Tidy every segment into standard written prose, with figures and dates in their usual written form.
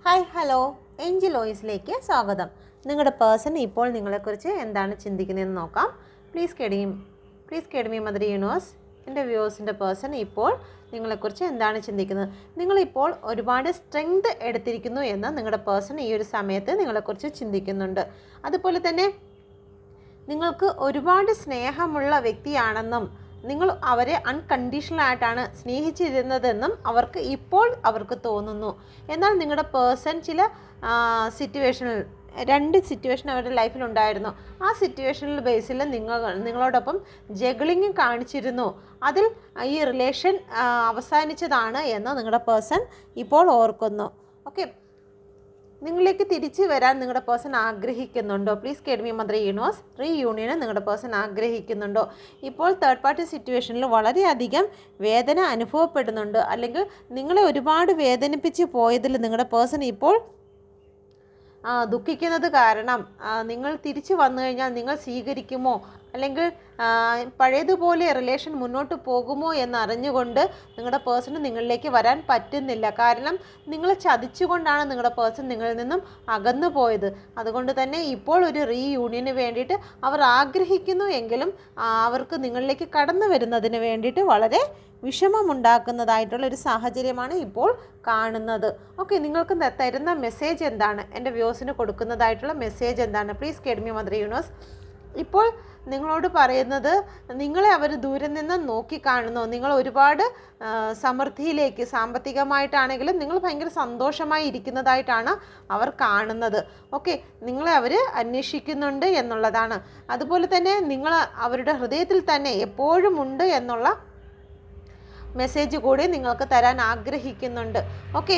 Hi hello Angel വോയിസിലേക്ക് സ്വാഗതം. നിങ്ങളുടെ person ഇപ്പോൾ നിങ്ങളെക്കുറിച്ച് എന്താണ് ചിന്തിക്കുന്നതെന്ന് നോക്കാം. Please guide me mother universe. എൻ്റെ വ്യൂവേഴ്സിൻ്റെ പേഴ്സൺ ഇപ്പോൾ നിങ്ങളെക്കുറിച്ച് എന്താണ് ചിന്തിക്കുന്നത്? നിങ്ങളിപ്പോൾ ഒരുപാട് സ്ട്രെങ്ത് എടുത്തിരിക്കുന്നു എന്ന് നിങ്ങളുടെ പേഴ്സൺ ഈ ഒരു സമയത്ത് നിങ്ങളെക്കുറിച്ച് ചിന്തിക്കുന്നുണ്ട്. അതുപോലെ തന്നെ നിങ്ങൾക്ക് ഒരുപാട് സ്നേഹമുള്ള വ്യക്തിയാണെന്നും നിങ്ങൾ അവരെ അൺകണ്ടീഷണലായിട്ടാണ് സ്നേഹിച്ചിരുന്നതെന്നും അവർക്ക് തോന്നുന്നു. എന്നാൽ നിങ്ങളുടെ പേഴ്സൺ ചില രണ്ട് സിറ്റുവേഷൻ അവരുടെ ലൈഫിലുണ്ടായിരുന്നു. ആ സിറ്റുവേഷനിൽ ബേസിൽ നിങ്ങളോടൊപ്പം ജഗ്ലിങ് കാണിച്ചിരുന്നു. അതിൽ ഈ റിലേഷൻ അവസാനിച്ചതാണ് എന്ന് നിങ്ങളുടെ പേഴ്സൺ ഇപ്പോൾ ഓർക്കുന്നു. ഓക്കെ, നിങ്ങളിലേക്ക് തിരിച്ചു വരാൻ നിങ്ങളുടെ പേഴ്സൺ ആഗ്രഹിക്കുന്നുണ്ടോ? Please guide me mother universe. റീയൂണിയന് നിങ്ങളുടെ പേഴ്സൺ ആഗ്രഹിക്കുന്നുണ്ടോ? ഇപ്പോൾ തേർഡ് പാർട്ടി സിറ്റുവേഷനിൽ വളരെയധികം വേദന അനുഭവപ്പെടുന്നുണ്ട്, അല്ലെങ്കിൽ നിങ്ങളെ ഒരുപാട് വേദനിപ്പിച്ച് പോയതിൽ നിങ്ങളുടെ പേഴ്സൺ ഇപ്പോൾ ദുഃഖിക്കുന്നത് കാരണം നിങ്ങൾ തിരിച്ചു വന്നു കഴിഞ്ഞാൽ നിങ്ങൾ സ്വീകരിക്കുമോ, അല്ലെങ്കിൽ പഴയതുപോലെ റിലേഷൻ മുന്നോട്ട് പോകുമോ എന്നറിഞ്ഞുകൊണ്ട് നിങ്ങളുടെ പേഴ്സണ് നിങ്ങളിലേക്ക് വരാൻ പറ്റുന്നില്ല. കാരണം നിങ്ങൾ ചതിച്ചുകൊണ്ടാണ് നിങ്ങളുടെ പേഴ്സൺ നിങ്ങളിൽ നിന്നും അകന്നു പോയത്. അതുകൊണ്ട് തന്നെ ഇപ്പോൾ ഒരു റീയൂണിയന് വേണ്ടിയിട്ട് അവർ ആഗ്രഹിക്കുന്നു എങ്കിലും അവർക്ക് നിങ്ങളിലേക്ക് കടന്നു വരുന്നതിന് വേണ്ടിയിട്ട് വളരെ വിഷമമുണ്ടാക്കുന്നതായിട്ടുള്ള ഒരു സാഹചര്യമാണ് ഇപ്പോൾ കാണുന്നത്. ഓക്കെ, നിങ്ങൾക്ക് തരുന്ന മെസ്സേജ് എന്താണ്? എൻ്റെ വ്യൂവേഴ്സിന് കൊടുക്കുന്നതായിട്ടുള്ള മെസ്സേജ് എന്താണ്? Please guide me mother universe. ഇപ്പോൾ നിങ്ങളോട് പറയുന്നത്, നിങ്ങളെ അവർ ദൂരെ നിന്ന് നോക്കിക്കാണുന്നു. നിങ്ങൾ ഒരുപാട് സമൃദ്ധിയിലേക്ക്, സാമ്പത്തികമായിട്ടാണെങ്കിലും നിങ്ങൾ ഭയങ്കര സന്തോഷമായി ഇരിക്കുന്നതായിട്ടാണ് അവർ കാണുന്നത്. ഓക്കെ, നിങ്ങളെ അവർ അന്വേഷിക്കുന്നുണ്ട് എന്നുള്ളതാണ്. അതുപോലെ തന്നെ നിങ്ങൾ അവരുടെ ഹൃദയത്തിൽ തന്നെ എപ്പോഴും ഉണ്ട് എന്നുള്ള മെസ്സേജ് കൂടി നിങ്ങൾക്ക് തരാൻ ആഗ്രഹിക്കുന്നുണ്ട്. ഓക്കെ,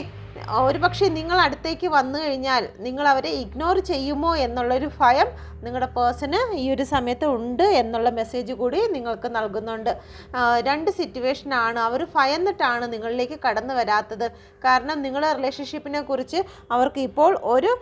ഒരുപക്ഷെ നിങ്ങൾ അടുത്തേക്ക് വന്നു കഴിഞ്ഞാൽ നിങ്ങൾ അവരെ ഇഗ്നോർ ചെയ്യുമോ എന്നുള്ളൊരു ഭയം നിങ്ങളുടെ പേഴ്സണ് ഈ ഒരു സമയത്ത് ഉണ്ട് എന്നുള്ള മെസ്സേജ് കൂടി നിങ്ങൾക്ക് നൽകുന്നുണ്ട്. രണ്ട് സിറ്റുവേഷനാണ്. അവർ ഭയന്നിട്ടാണ് നിങ്ങളിലേക്ക് കടന്നു വരാത്തത്. കാരണം നിങ്ങളുടെ റിലേഷൻഷിപ്പിനെ കുറിച്ച് അവർക്ക് ഇപ്പോൾ ഒരു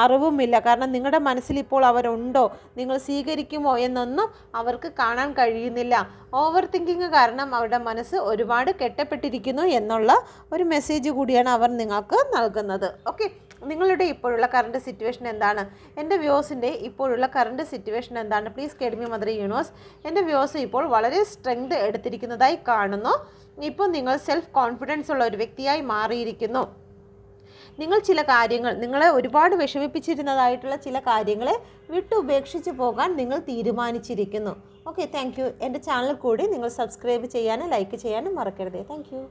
അറിവുമില്ല. കാരണം നിങ്ങളുടെ മനസ്സിൽ ഇപ്പോൾ അവരുണ്ടോ, നിങ്ങൾ സ്വീകരിക്കുമോ എന്നൊന്നും അവർക്ക് കാണാൻ കഴിയുന്നില്ല. ഓവർ തിങ്കിങ് കാരണം അവരുടെ മനസ്സ് ഒരുപാട് കെട്ടപ്പെട്ടിരിക്കുന്നു എന്നുള്ള ഒരു മെസ്സേജ് കൂടിയാണ് അവർ നിങ്ങൾക്ക് നൽകുന്നത്. ഓക്കെ, നിങ്ങളുടെ ഇപ്പോഴുള്ള കറണ്ട് സിറ്റുവേഷൻ എന്താണ്? എൻ്റെ വ്യൂവേഴ്സിൻ്റെ ഇപ്പോഴുള്ള കറണ്ട് സിറ്റുവേഷൻ എന്താണ്? Please guide me mother universe. എൻ്റെ വ്യൂവേഴ്സ് ഇപ്പോൾ വളരെ സ്ട്രെങ്ത് എടുത്തിരിക്കുന്നതായി കാണുന്നു. ഇപ്പോൾ നിങ്ങൾ സെൽഫ് കോൺഫിഡൻസ് ഉള്ള ഒരു വ്യക്തിയായി മാറിയിരിക്കുന്നു. നിങ്ങൾ ചില കാര്യങ്ങൾ, നിങ്ങളെ ഒരുപാട് വിഷമിപ്പിച്ചിരുന്നതായിട്ടുള്ള ചില കാര്യങ്ങളെ വിട്ടുപേക്ഷിച്ച് പോകാൻ നിങ്ങൾ തീരുമാനിച്ചിരിക്കുന്നു. Okay, thank you. എൻ്റെ ചാനൽ കൂടി നിങ്ങൾ സബ്സ്ക്രൈബ് ചെയ്യാനും ലൈക്ക് ചെയ്യാനും മറക്കരുത്. Thank U.